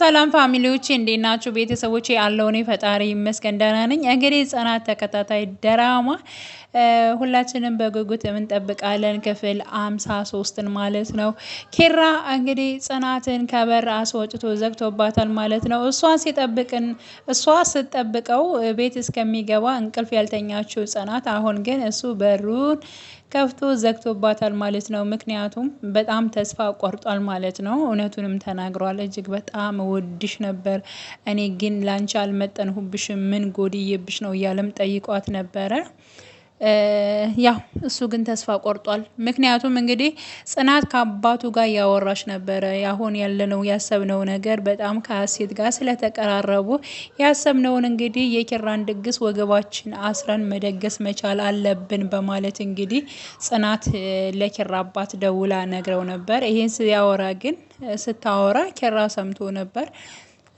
ሰላም ፋሚሊዎቼ እንዴት ናችሁ? ቤተሰቦቼ ያለው እኔ ፈጣሪ ይመስገን ደህና ነኝ። እንግዲህ ጽናት ተከታታይ ድራማ ሁላችንም በጉጉት እንጠብቃለን ክፍል 53ን ማለት ነው። ኪራ እንግዲህ ጽናትን ከበር አስወጥቶ ዘግቶባታል ማለት ነው። እሷ ስትጠብቀው ቤት እስከሚገባ እንቅልፍ ያልተኛችው ጽናት አሁን ግን እሱ በሩን ከፍቶ ዘግቶባታል ማለት ነው። ምክንያቱም በጣም ተስፋ ቆርጧል ማለት ነው። እውነቱንም ተናግሯል። እጅግ በጣም ወድሽ ነበር፣ እኔ ግን ላንቺ አልመጠንሁብሽም፣ ምን ጎድዬብሽ ነው እያለም ጠይቋት ነበረ። ያው እሱ ግን ተስፋ ቆርጧል። ምክንያቱም እንግዲህ ጽናት ከአባቱ ጋር ያወራች ነበረ። ያሁን ያለነው ያሰብነው ነገር በጣም ከሀሴት ጋር ስለተቀራረቡ ያሰብነውን እንግዲህ የኪራን ድግስ ወገባችን አስረን መደገስ መቻል አለብን በማለት እንግዲህ ጽናት ለኪራ አባት ደውላ ነግረው ነበር። ይሄን ስታወራ ኪራ ሰምቶ ነበር።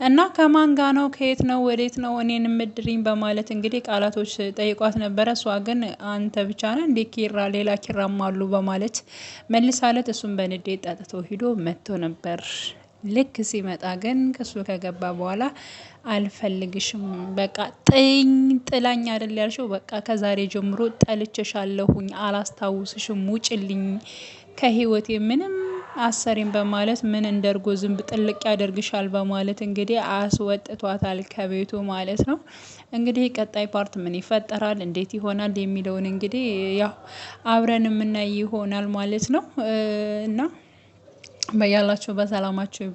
እና ከማን ጋ ነው? ከየት ነው? ወዴት ነው? እኔን ምድሪኝ በማለት እንግዲህ ቃላቶች ጠይቋት ነበረ። እሷ ግን አንተ ብቻ ነህ እንዴ ኪራ? ሌላ ኪራም አሉ በማለት መልሳለት፣ እሱም በንዴት ጠጥቶ ሂዶ መጥቶ ነበር። ልክ ሲመጣ ግን ከሱ ከገባ በኋላ አልፈልግሽም፣ በቃ ጥላኝ አይደል ያልሽው? በቃ ከዛሬ ጀምሮ ጠልቼሻለሁኝ፣ አላስታውስሽም፣ ውጭልኝ ከህይወቴ ምንም አሰሪም በማለት ምን እንደርጎ ዝንብ ጥልቅ ያደርግሻል በማለት እንግዲህ አስወጥቷታል ከቤቱ ማለት ነው። እንግዲህ ቀጣይ ፓርት ምን ይፈጠራል፣ እንዴት ይሆናል የሚለውን እንግዲህ ያው አብረን የምናይ ይሆናል ማለት ነው። እና በያላችሁ በሰላማችሁ